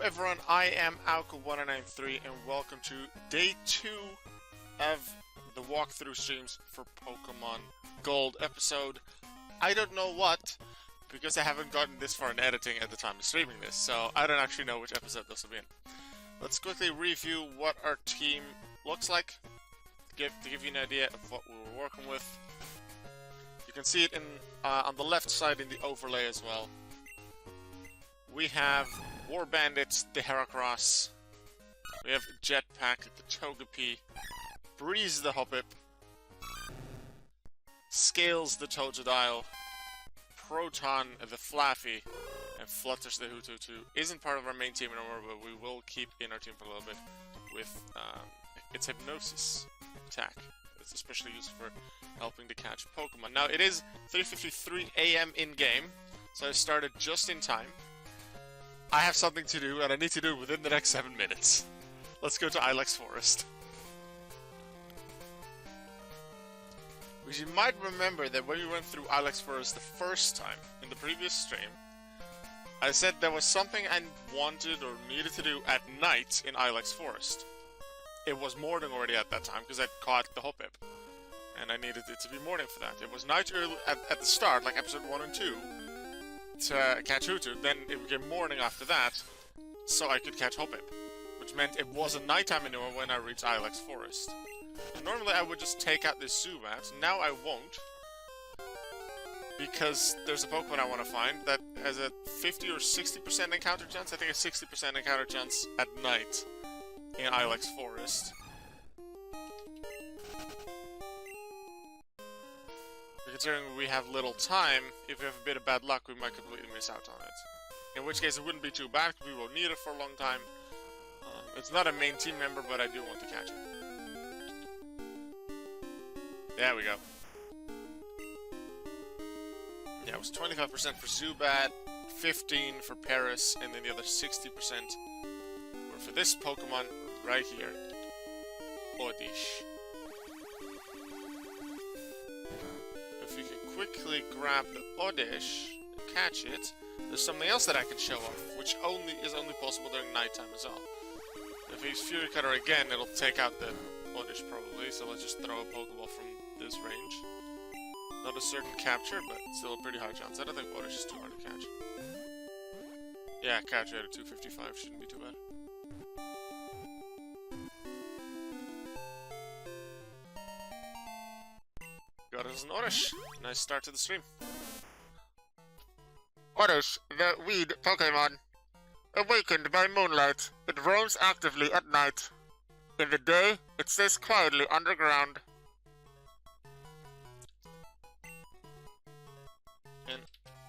everyone, I am Alka1993 and welcome to day 2 of the walkthrough streams for Pokemon Gold episode I don't know what, because I haven't gotten this far in editing at the time of streaming this, so I don't actually know which episode this will be in. Let's quickly review what our team looks like, to give you an idea of what we were working with. You can see it in on the left side in the overlay as well. We have War Bandits, the Heracross. We have Jetpack, the Togepi. Breeze, the Hoppip. Scales, the Totodile. Proton, the Flaffy. And Flutters, the Hootoo2. Isn't part of our main team anymore, but we will keep in our team for a little bit with its Hypnosis attack. It's especially used for helping to catch Pokemon. Now, it is 3:53 AM in-game, so I started just in time. I have something to do, and I need to do it within the next 7 minutes. Let's go to Ilex Forest. Because you might remember that when we went through Ilex Forest the first time, in the previous stream, I said there was something I wanted or needed to do at night in Ilex Forest. It was morning already at that time, because I'd caught the Hoppip. And I needed it to be morning for that. It was night early at the start, like episode 1 and 2. To catch Hootoo, then it became morning after that, so I could catch Hoppip, which meant it wasn't nighttime anymore when I reached Ilex Forest. And normally I would just take out this Zubat, now I won't, because there's a Pokemon I want to find that has a 50 or 60% encounter chance, I think a 60% encounter chance at night in Ilex Forest. Considering we have little time, if we have a bit of bad luck, we might completely miss out on it. In which case, it wouldn't be too bad, because we won't need it for a long time. It's not a main team member, but I do want to catch it. There we go. Yeah, it was 25% for Zubat, 15% for Paris, and then the other 60% were for this Pokemon right here, Oddish. Quickly grab the Oddish and catch it, there's something else that I can show off, which is only possible during nighttime as well. If I use Fury Cutter again, it'll take out the Oddish probably, so let's just throw a Pokeball from this range. Not a certain capture, but still a pretty high chance. I don't think Oddish is too hard to catch. Yeah, catch rate at 255 shouldn't be too bad. Got us an Oddish. Nice start to the stream. Oddish, the weed Pokemon. Awakened by moonlight, it roams actively at night. In the day, it stays quietly underground. And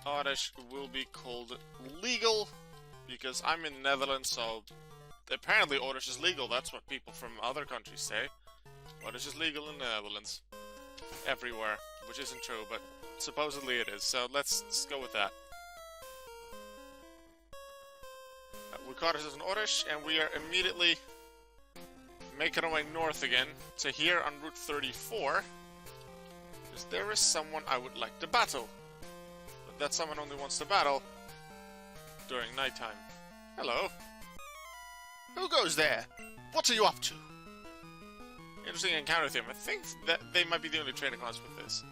Oddish will be called legal, because I'm in the Netherlands, so apparently Oddish is legal. That's what people from other countries say. Oddish is legal in the Netherlands. Everywhere, which isn't true, but supposedly it is, so let's go with that. We caught us as an Oddish, and we are immediately making our way north again to here on Route 34, because there is someone I would like to battle. But that someone only wants to battle during nighttime. Hello. Who goes there? What are you up to? Interesting encounter with him. I think that they might be the only trainer class with this.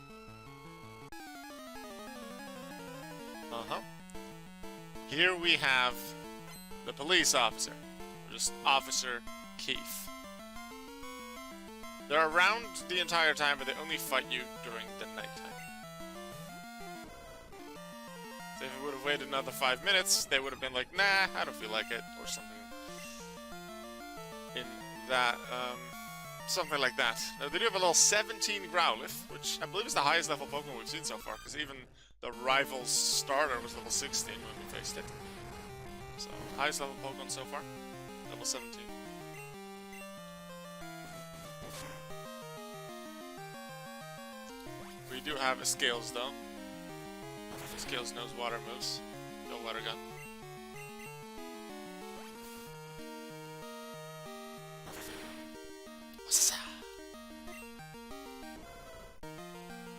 Here we have the police officer. Just Officer Keith. They're around the entire time, but they only fight you during the nighttime. So if we would have waited another 5 minutes, they would have been like, nah, I don't feel like it, or something in that, something like that. Now, they do have a level 17 Growlithe, which I believe is the highest level Pokemon we've seen so far, because even the rival's starter was level 16 when we faced it. So, highest level Pokemon so far, level 17. We do have a Scales, though. Scales knows water moves. Go Water Gun.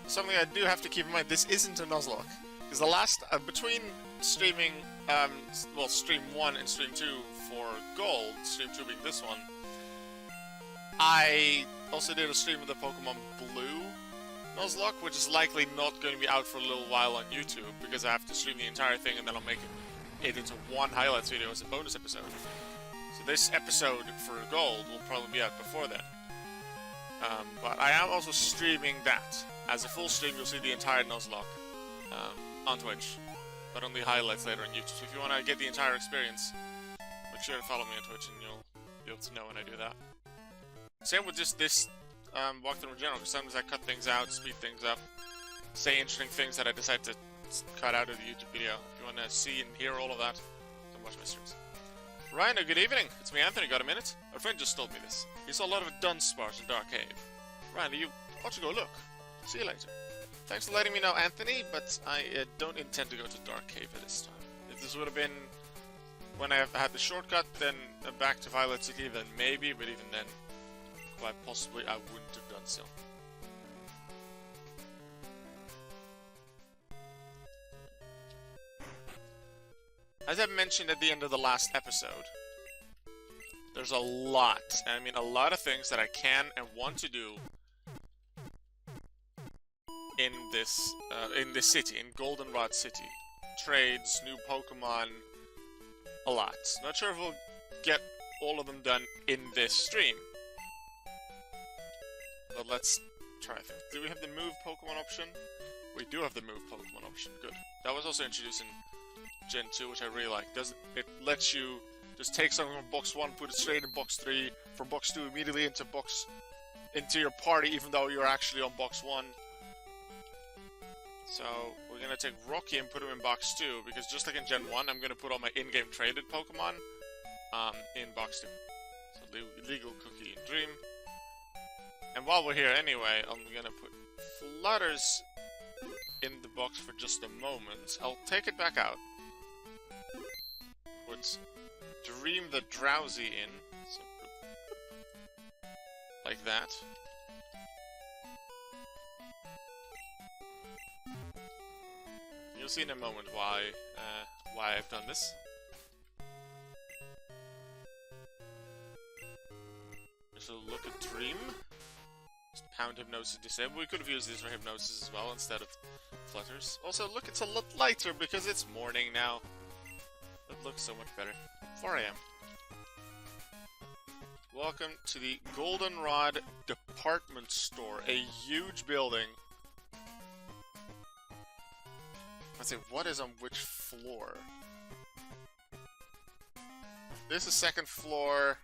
Something I do have to keep in mind, this isn't a Nuzlocke. Because the last between streaming, well, stream 1 and stream 2 for Gold, stream 2 being this one, I also did a stream of the Pokemon Blue Nuzlocke, which is likely not going to be out for a little while on YouTube, because I have to stream the entire thing and then I'll make it into one highlights video as a bonus episode. So this episode for Gold will probably be out before then. But I am also streaming that. As a full stream, you'll see the entire Nuzlocke on Twitch, but only highlights later on YouTube. So if you want to get the entire experience, make sure to follow me on Twitch and you'll be able to know when I do that. Same with just this walkthrough in general, because sometimes I cut things out, speed things up, say interesting things that I decide to cut out of the YouTube video. If you want to see and hear all of that, then watch my streams. Ryan, good evening. It's me, Anthony. Got a minute? A friend just told me this. He saw a lot of Dunsparce in Dark Cave. Ryan, you ought to go look. See you later. Thanks for letting me know, Anthony, but I don't intend to go to Dark Cave at this time. If this would have been when I had the shortcut, then back to Violet City, then maybe, but even then, quite possibly I wouldn't have done so. As I mentioned at the end of the last episode, there's a lot, and I mean a lot of things that I can and want to do in this city, in Goldenrod City. Trades, new Pokemon, a lot. Not sure if we'll get all of them done in this stream, but let's try things. Do we have the move Pokemon option? We do have the move Pokemon option. Good. That was also introduced in Gen 2, which I really like. It lets you just take something from box 1, put it straight in box 3, from box 2 immediately into your party, even though you're actually on box 1. So we're gonna take Rocky and put him in box 2, because just like in Gen 1, I'm gonna put all my in-game traded Pokemon in box 2. So legal Cookie and Dream. And while we're here anyway, I'm gonna put Flutters in the box for just a moment. I'll take it back out. Put Dream the Drowsy in. So like that. You'll see in a moment why I've done this. So look at Dream. Just pound Hypnosis disabled. We could have used this for Hypnosis as well instead of Flutters. Also, look, it's a lot lighter because it's morning now. It looks so much better. 4 AM. Welcome to the Goldenrod Department Store, a huge building. Let's see, what is on which floor? This is second floor.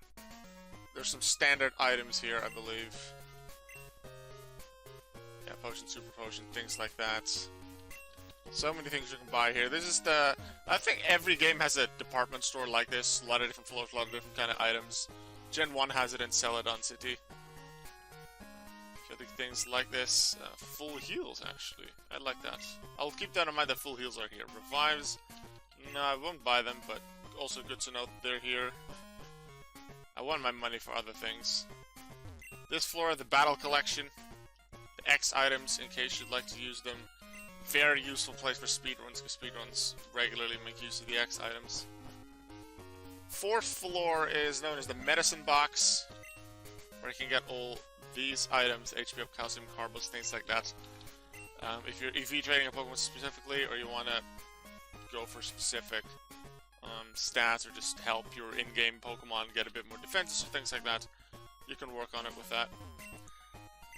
There's some standard items here, I believe. Yeah, potion, super potion, things like that. So many things you can buy here. This is the... I think every game has a department store like this. A lot of different floors, a lot of different kind of items. Gen 1 has it in Celadon City. Getting things like this. Full heals, actually. I like that. I'll keep that in mind that full heals are here. Revives. No, I won't buy them, but also good to know that they're here. I want my money for other things. This floor, the battle collection. The X items, in case you'd like to use them. Very useful place for speedruns, because speedruns regularly make use of the X items. Fourth floor is known as the medicine box, where you can get all these items, HP up, calcium, carbos, things like that. If you're EV trading a Pokemon specifically, or you want to go for specific stats, or just help your in-game Pokemon get a bit more defenses or things like that, you can work on it with that.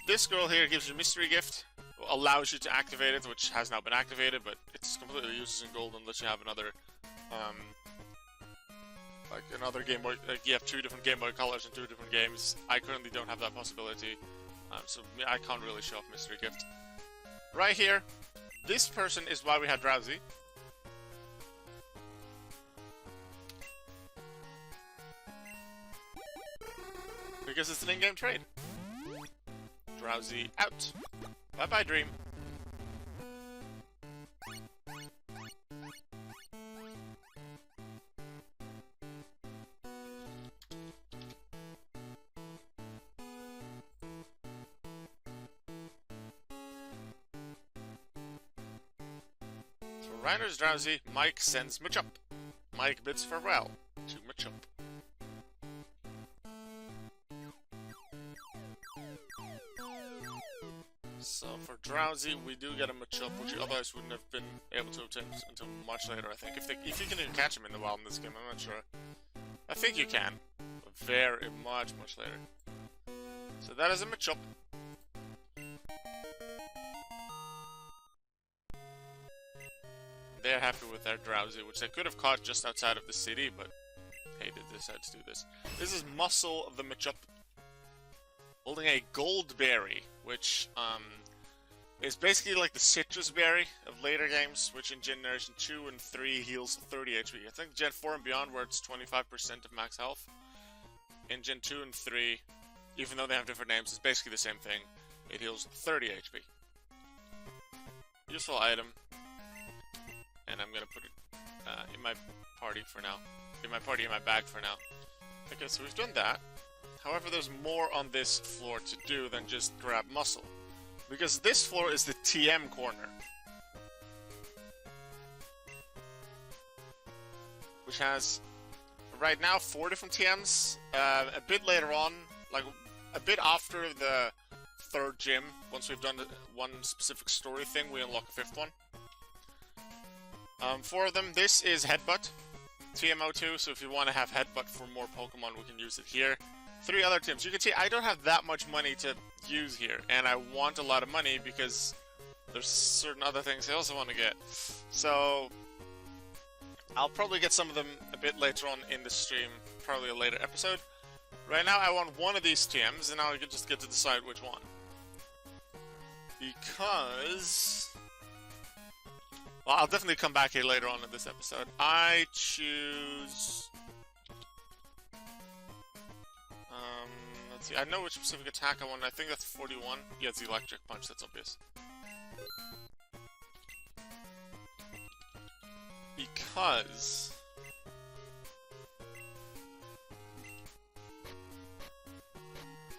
This girl here gives you a mystery gift, allows you to activate it, which has now been activated, but it's completely useless in Gold unless you have another, like another Game Boy. Like you have 2 different Game Boy colors in 2 different games. I currently don't have that possibility, so I can't really show off mystery gift. Right here, this person is why we had Drowsy. Because it's an in-game trade. Drowsy out. Bye-bye, Dream. Reiner's drowsy. Mike sends Machup. Mike bids farewell to Machup. So for drowsy, we do get a Machup, which you otherwise wouldn't have been able to obtain until much later, I think. If you can even catch him in the wild in this game, I'm not sure. I think you can, but very much later. So that is a Machup. They're happy with their drowsy, which they could have caught just outside of the city, but hey, they decided to do this. This is Muscle of the Machup, holding a gold berry, which is basically like the citrus berry of later games, which in Generation 2 and 3 heals 30 HP. I think Gen 4 and beyond, where it's 25% of max health. In Gen 2 and 3, even though they have different names, it's basically the same thing. It heals 30 HP. Useful item. And I'm gonna put it in my party for now. In my bag for now. Okay, so we've done that. However, there's more on this floor to do than just grab muscle. Because this floor is the TM corner. Which has, right now, 4 different TMs. A bit later on, like a bit after the 3rd gym, once we've done one specific story thing, we unlock a 5th one. 4 of them. This is Headbutt Tm02, so if you want to have Headbutt for more Pokemon, we can use it here. 3 other teams. You can see I don't have that much money to use here, and I want a lot of money because there's certain other things I also want to get. So I'll probably get some of them a bit later on in the stream, probably a later episode. Right now I want one of these TMs, and now I can just get to decide which one. Because... well, I'll definitely come back here later on in this episode. I choose... let's see. I know which specific attack I want. I think that's 41. Yeah, it's the Electric Punch. That's obvious. Because...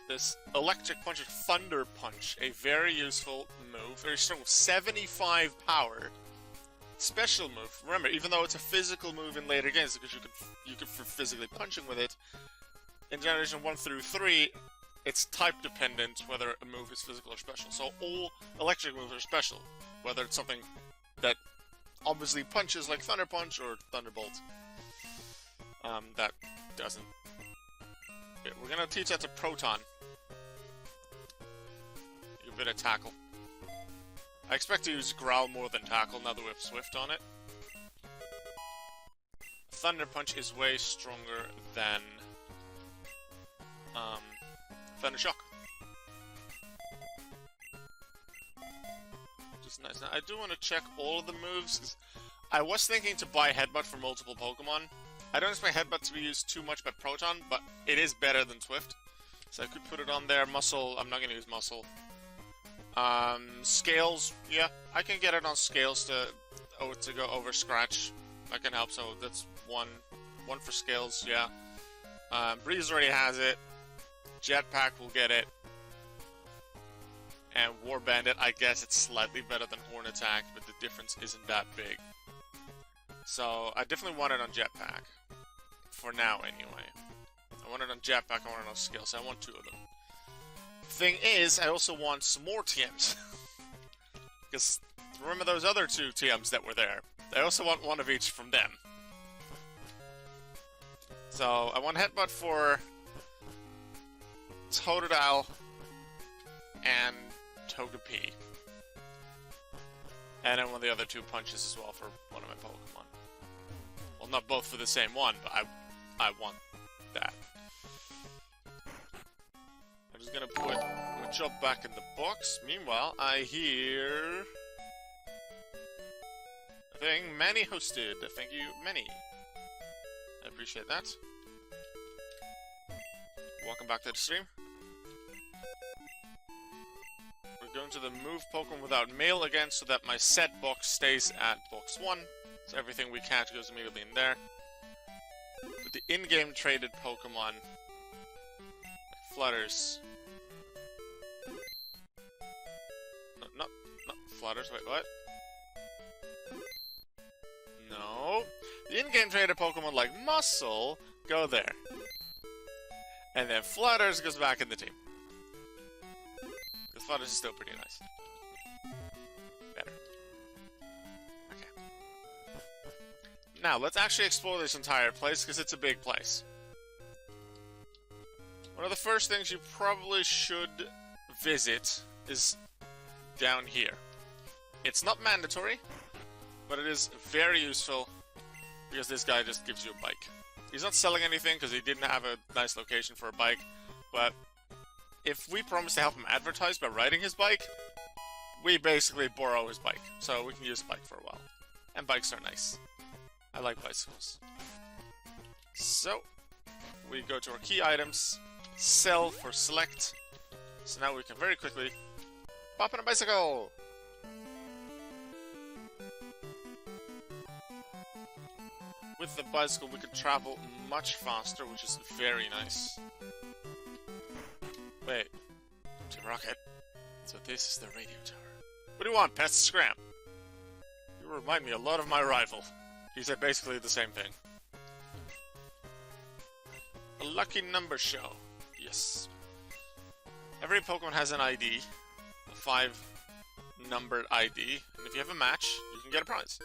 this Electric Punch or Thunder Punch, a very useful move, very strong, 75 power. Special move. Remember, even though it's a physical move in later games, because you can for physically punching with it, in Generation 1 through 3, it's type dependent whether a move is physical or special. So all electric moves are special, whether it's something that obviously punches like Thunder Punch or Thunderbolt. That doesn't. Yeah, we're gonna teach that to Proton. A bit of Tackle. I expect to use Growl more than Tackle now that we have Swift on it. Thunder Punch is way stronger than Thunder Shock. Which is nice. Now, I do want to check all of the moves, 'cause I was thinking to buy Headbutt for multiple Pokemon. I don't expect Headbutt to be used too much by Proton, but it is better than Swift. So I could put it on there. Muscle, I'm not going to use Muscle. Scales, yeah, I can get it on Scales to go over Scratch. That can help, so that's one for Scales, yeah. Breeze already has it. Jetpack will get it. And War Bandit, I guess it's slightly better than Horn Attack, but the difference isn't that big. So, I definitely want it on Jetpack. For now, anyway. I want it on Jetpack, I want it on Scales, so I want 2 of them. Thing is, I also want some more TMs. Because, remember those other 2 TMs that were there? I also want 1 of each from them. So, I want Headbutt for Totodile and Togepi. And I want the other 2 punches as well for one of my Pokemon. Well, not both for the same one, but I want that. I'm just gonna put Machup back in the box. Meanwhile, I hear... a thing Manny hosted. Thank you, Manny. I appreciate that. Welcome back to the stream. We're going to the move Pokemon without mail again, so that my set box stays at box 1. So everything we catch goes immediately in there. With the in-game traded Pokemon, like Flutters. No, not Flutters, wait, what? No. The in-game traded Pokemon like Muscle go there. And then Flutters goes back in the team. The Flutters is still pretty nice. Better. Okay. Now, let's actually explore this entire place, because it's a big place. One of the first things you probably should visit is down here. It's not mandatory, but it is very useful, because this guy just gives you a bike. He's not selling anything because he didn't have a nice location for a bike, but if we promise to help him advertise by riding his bike, we basically borrow his bike, so we can use a bike for a while. And bikes are nice. I like bicycles. So, we go to our key items, sell for select, so now we can very quickly pop in a bicycle! With the bicycle, we can travel much faster, which is very nice. Wait. Team Rocket. So this is the radio tower. What do you want, Pest Scram? You remind me a lot of my rival. He said basically the same thing. A lucky number show. Yes. Every Pokemon has an ID. A 5-numbered ID. And if you have a match, you can get a prize.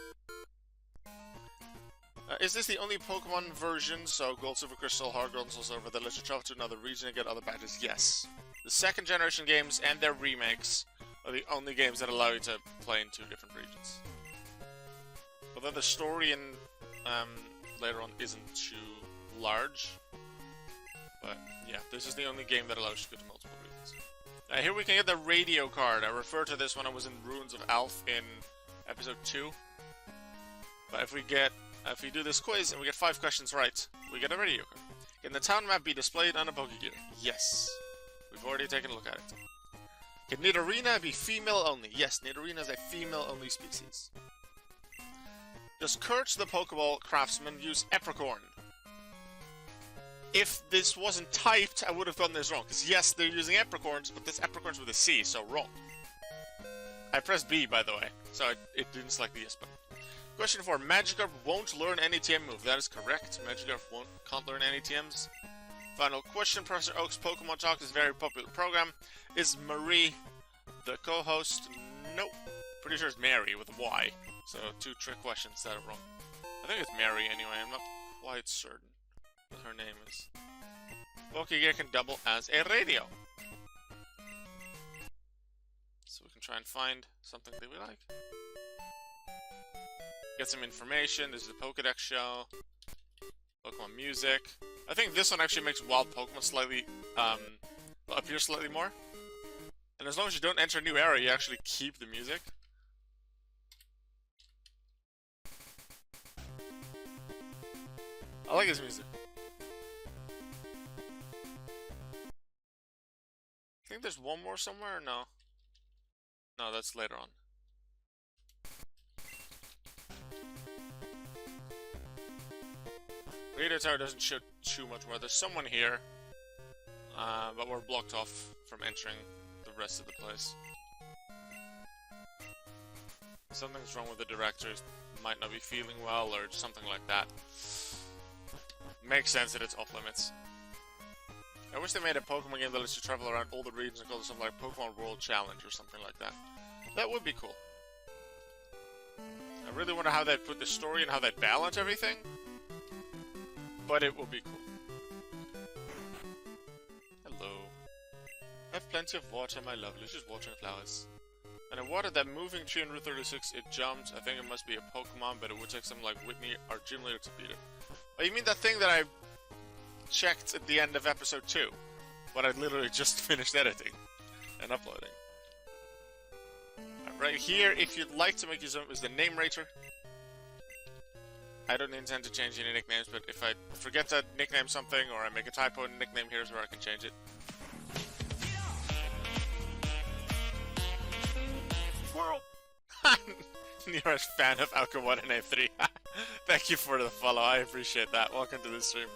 Is this the only Pokemon version, so Gold, Silver, Crystal, Hard Gold, and Soul Silver, that lets you travel to another region and get other badges? Yes. The second generation games and their remakes are the only games that allow you to play in 2 different regions. Although the story in later on isn't too large. But yeah, this is the only game that allows you to go to multiple regions. Here we can get the radio card. I referred to this when I was in Ruins of Alph in episode 2. But if we do this quiz and we get 5 questions right, we get a radio card. Can the town map be displayed on a Pokegear? Yes. We've already taken a look at it. Can Nidorina be female only? Yes, Nidorina is a female only species. Does Kurt the Pokeball craftsman use Epricorn? If this wasn't typed, I would have gotten this wrong. Because yes, they're using Epricorns, but this Epricorn's with a C, so wrong. I pressed B, by the way, so it didn't select the yes button. Question 4. Magikarp won't learn any TM move. That is correct. Magikarp can't learn any TMs. Final question. Professor Oak's Pokemon Talk is a very popular program. Is Marie the co-host? Nope. Pretty sure it's Mary with a Y. So 2 trick questions that are wrong. I think it's Mary anyway. I'm not quite certain what her name is. Pokegear can double as a radio. So we can try and find something that we like. Get some information. This is the Pokedex show. Pokemon music. I think this one actually makes wild Pokemon slightly, appear slightly more. And as long as you don't enter a new area, you actually keep the music. I like this music. I think there's one more somewhere, or no? No, that's later on. Radio tower doesn't show too much more. There's someone here, but we're blocked off from entering the rest of the place. Something's wrong with the directors. Might not be feeling well, or something like that. Makes sense that it's off limits. I wish they made a Pokemon game that lets you travel around all the regions and call it something like Pokemon World Challenge or something like that. That would be cool. I really wonder how they'd put the story and how they'd balance everything. But it will be cool. Hello. I have plenty of water, my lovely. Just watering flowers. And I watered that moving tree on Route 36. It jumped. I think it must be a Pokemon, but it would take something like Whitney, our gym leader, to beat it. Oh, you mean that thing that I checked at the end of episode 2? What I literally just finished editing and uploading. Right here, if you'd like to make use of it, is the name rater. I don't intend to change any nicknames, but if I forget to nickname something or I make a typo in a nickname, here's where I can change it. Squirrel! You're a fan of Alka1 and A3. Thank you for the follow, I appreciate that. Welcome to the stream.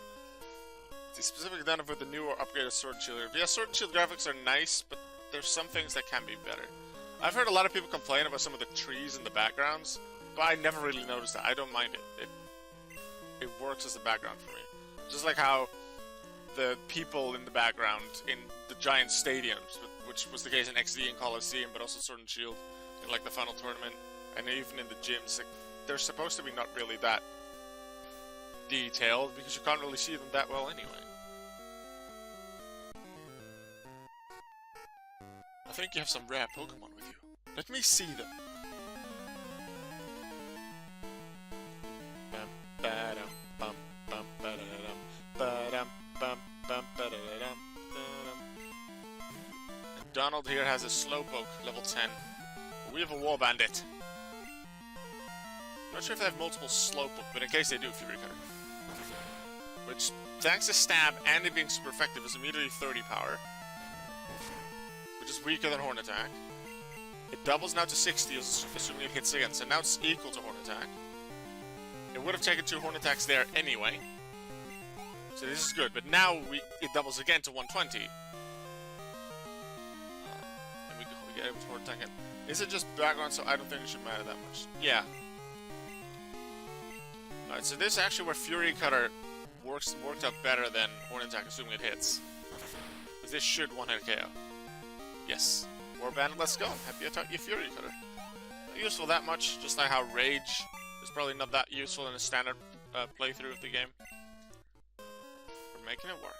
It's specifically done with the new or upgraded Sword and Shield. Yeah, Sword and Shield graphics are nice, but there's some things that can be better. I've heard a lot of people complain about some of the trees in the backgrounds. But I never really noticed that. I don't mind it. It works as a background for me. Just like how the people in the background in the giant stadiums, which was the case in XD and Coliseum, but also Sword and Shield in like the final tournament, and even in the gyms, like, they're supposed to be not really that detailed because you can't really see them that well anyway. I think you have some rare Pokemon with you. Let me see them. And Donald here has a Slowpoke, level 10. We have a War Bandit. Not sure if they have multiple Slowpoke, but in case they do, Fury Cutter. Which, thanks to Stab and it being super effective, is immediately 30 power. Which is weaker than Horn Attack. It doubles now to 60, assuming it hits again, so now it's equal to Horn Attack. It would have taken 2 Horn Attacks there anyway. So this is good, but now it doubles again to 120. And we get able to Horn Attack it. Is it just background, so I don't think it should matter that much. Yeah. Alright, so this is actually where Fury Cutter worked out better than Horn Attack, assuming it hits. Because this should one-hit KO. Yes. War Bandit, let's go. Happy I taught you Fury Cutter. Not useful that much, just like how Rage is probably not that useful in a standard playthrough of the game. We're making it work.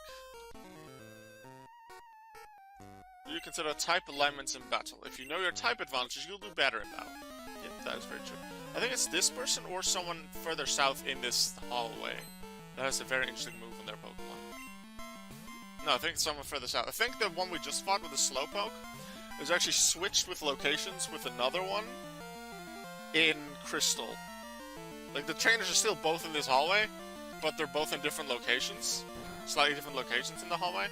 Do you consider type alignments in battle? If you know your type advantages, you'll do better in battle. Yep, that is very true. I think it's this person or someone further south in this hallway that has a very interesting move on their Pokemon. No, I think it's someone further south. I think the one we just fought with the Slowpoke is actually switched with locations with another one in Crystal. Like, the trainers are still both in this hallway, but they're both in different locations. Slightly different locations in the hallway.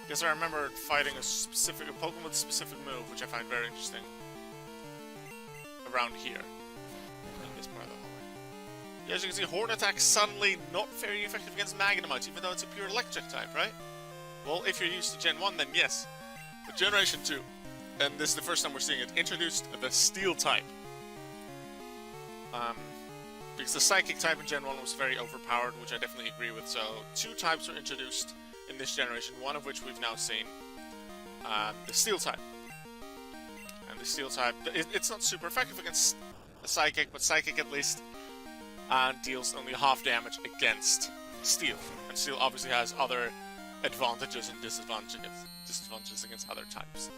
Because I remember fighting a Pokemon with a specific move, which I find very interesting. Around here. In this part of the hallway. Yeah, as you can see, Horn Attack suddenly not very effective against Magnemite, even though it's a pure electric type, right? Well, if you're used to Gen 1, then yes. But Generation 2, and this is the first time we're seeing it, introduced the Steel type. Because the Psychic type in Gen 1 was very overpowered, which I definitely agree with, so 2 types were introduced in this generation, one of which we've now seen. The Steel type. And the Steel type, it's not super effective against the Psychic, but Psychic at least deals only half damage against Steel. And Steel obviously has other advantages and disadvantages against other types.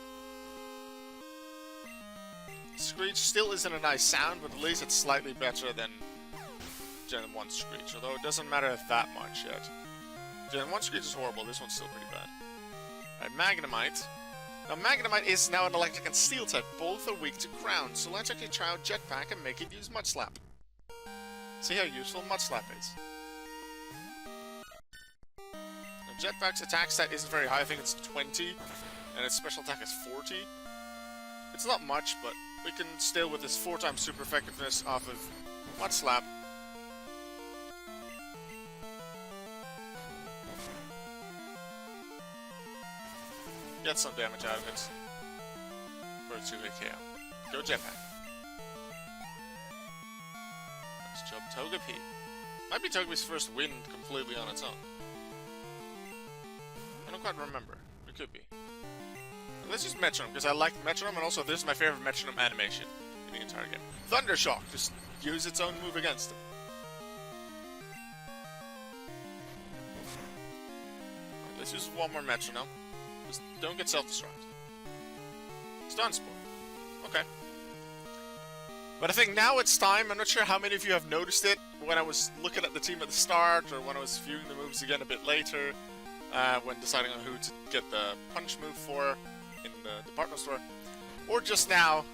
Screech still isn't a nice sound, but at least it's slightly better than Gen 1 Screech, although it doesn't matter that much yet. Gen 1 Screech is horrible, this one's still pretty bad. Alright, Magnemite. Now Magnemite is now an electric and steel type, both are weak to ground, so let's actually try out Jetpack and make it use Mud Slap. See how useful Mud Slap is. Now Jetpack's attack stat isn't very high, I think it's 20, and its special attack is 40. It's not much, but we can still, with this 4 times super effectiveness off of Mud Slap, get some damage out of it for a 2-hit KO. Go Jetpack. Nice job, Togepi. Might be Togepi's first win completely on its own. I don't quite remember. It could be. Let's use Metronome, because I like Metronome, and also this is my favorite Metronome animation in the entire game. Thunder Shock! Just use its own move against him. Right, let's use one more Metronome. Just don't get self-destruct. Stun Spore. Okay. But I think now it's time. I'm not sure how many of you have noticed it when I was looking at the team at the start, or when I was viewing the moves again a bit later, when deciding on who to get the punch move for in the department store, or just now.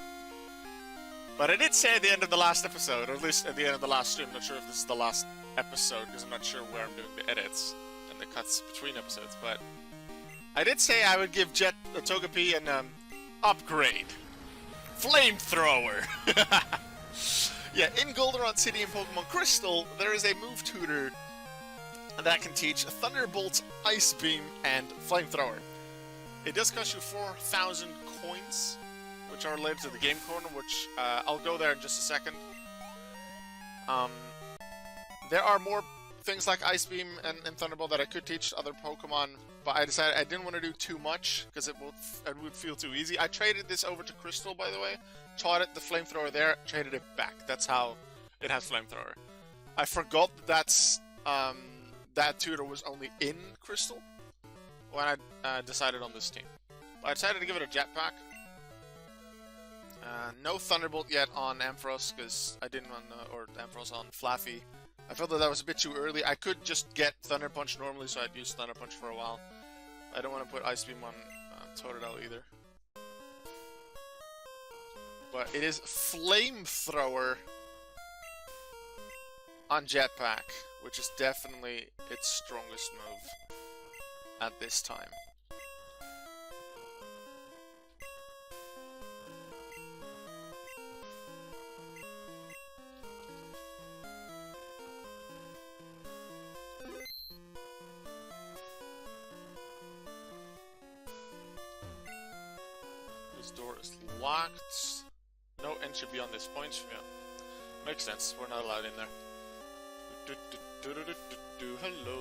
But I did say at the end of the last episode, or at least at the end of the last stream, I'm not sure if this is the last episode, because I'm not sure where I'm doing the edits and the cuts between episodes, but I did say I would give Togepi an upgrade. Flamethrower! Yeah, in Goldenrod City and Pokemon Crystal, there is a move tutor that can teach Thunderbolt, Ice Beam, and Flamethrower. It does cost you 4,000 coins, which are related to the game corner, which I'll go there in just a second. There are more things like Ice Beam and Thunderbolt that I could teach other Pokemon, but I decided I didn't want to do too much because it would feel too easy. I traded this over to Crystal, by the way. Taught it the Flamethrower there, traded it back. That's how it has Flamethrower. I forgot that's that tutor was only in Crystal when I decided on this team. But I decided to give it a Jetpack. No Thunderbolt yet on Ampharos because I didn't want or Ampharos on Flaffy. I felt that was a bit too early. I could just get Thunder Punch normally, so I'd use Thunder Punch for a while. I don't want to put Ice Beam on Totodile either. But it is Flamethrower on Jetpack, which is definitely its strongest move at this time. This door is locked. No end should be on this point. Yeah. Makes sense. We're not allowed in there. Hello.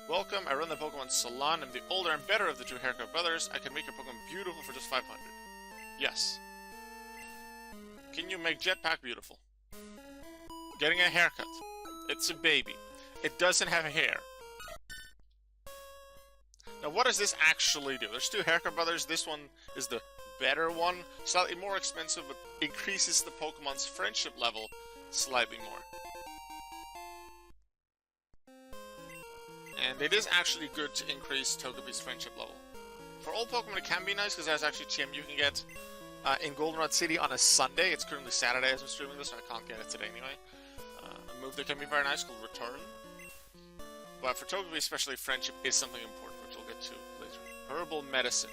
Welcome. I run the Pokemon Salon. I'm the older and better of the two haircut brothers. I can make your Pokemon beautiful for just 500. Yes. Can you make Jetpack beautiful? Getting a haircut. It's a baby. It doesn't have hair. Now, what does this actually do? There's two haircut brothers. This one is the better one. Slightly more expensive, but increases the Pokemon's friendship level slightly more. And it is actually good to increase Togepi's friendship level. For all Pokemon, it can be nice, because there's actually TM you can get in Goldenrod City on a Sunday. It's currently Saturday as I'm streaming this, so I can't get it today anyway. A move that can be very nice called Return. But for Togepi, especially, friendship is something important, which we'll get to later. Herbal Medicine.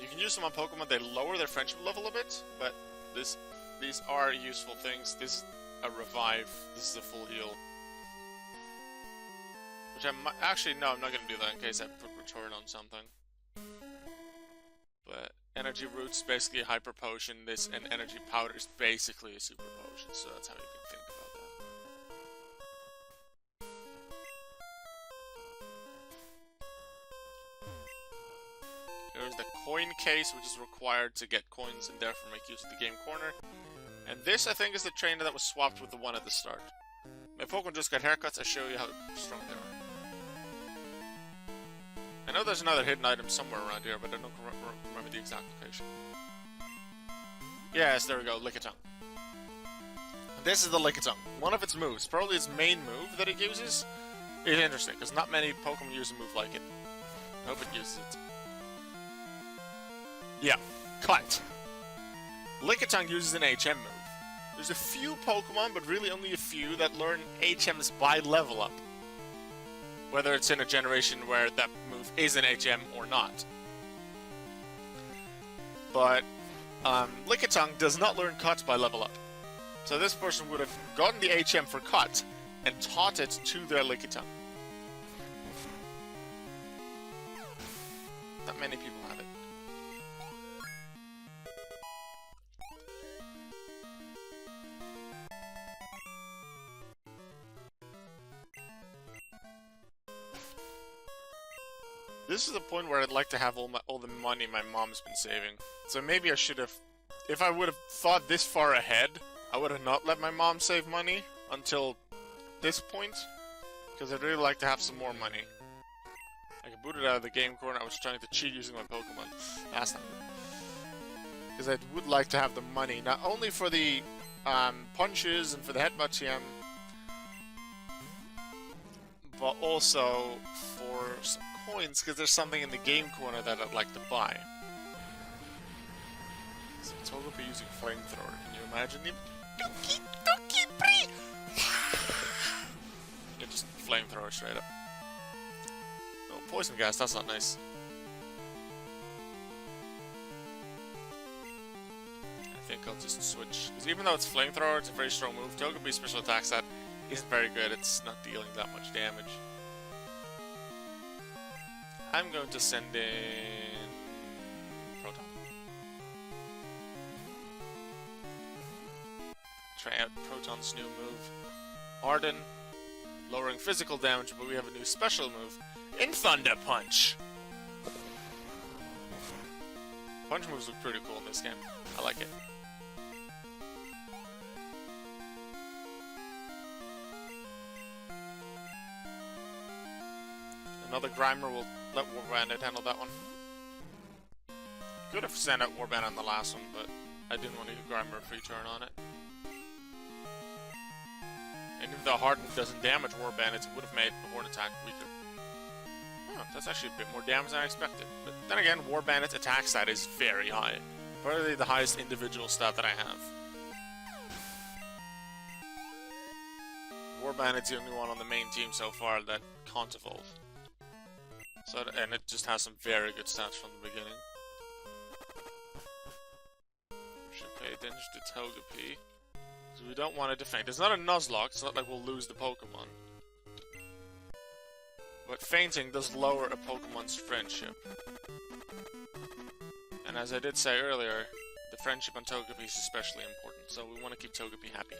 You can use them on Pokemon, they lower their friendship level a bit, but these are useful things. This is a revive, this is a full heal. Which I might, actually, no, I'm not going to do that in case I put Return on something. But Energy Root's basically a Hyper Potion, this and Energy Powder is basically a Super Potion, so that's how you can think about that. There's the coin case, which is required to get coins and therefore make use of the game corner. And this, I think, is the trainer that was swapped with the one at the start. My Pokemon just got haircuts, I show you how strong they are. I know there's another hidden item somewhere around here, but I don't remember the exact location. Yes, there we go, Lickitung. This is the Lickitung. One of its moves, probably its main move that it uses, is interesting, because not many Pokemon use a move like it. I hope it uses it. Yeah, cut. Lickitung uses an HM move. There's a few Pokemon, but really only a few, that learn HMs by level up. Whether it's in a generation where that move is an HM or not. But Lickitung does not learn Cut by level up. So this person would have gotten the HM for Cut and taught it to their Lickitung. Not many people have it. This is the point where I'd like to have all the money my mom's been saving. So maybe I should have... If I would have thought this far ahead, I would have not let my mom save money until this point. Because I'd really like to have some more money. I can boot it out of the game corner. I was trying to cheat using my Pokemon. That's not good. Because I would like to have the money, not only for the punches and for the Headbutt Tm, but also for some coins, because there's something in the game corner that I'd like to buy. So Togepi using Flamethrower, can you imagine him? Togepi! Yeah, just Flamethrower straight up. Oh, Poison Gas, that's not nice. I think I'll just switch, because even though it's Flamethrower, it's a very strong move. Togepi special attack set isn't very good, it's not dealing that much damage. I'm going to send in Proton. try out Proton's new move. Arden, lowering physical damage, but we have a new special move in Thunder Punch. Punch moves look pretty cool in this game. I like it. Another Grimer will let Warbandit handle that one. Could have sent out Warbandit on the last one, but I didn't want to give Grimer a free turn on it. And if the Harden doesn't damage Warbandits, it would have made the Horn attack weaker. Oh, that's actually a bit more damage than I expected. But then again, Warbandit's attack stat is very high. Probably the highest individual stat that I have. Warbandit's the only one on the main team so far that can't evolve. So, and it just has some very good stats from the beginning. Should pay attention to Togepi. So we don't want to defend. It's not a Nuzlocke, it's not like we'll lose the Pokemon. But fainting does lower a Pokemon's friendship. And as I did say earlier, the friendship on Togepi is especially important, so we want to keep Togepi happy.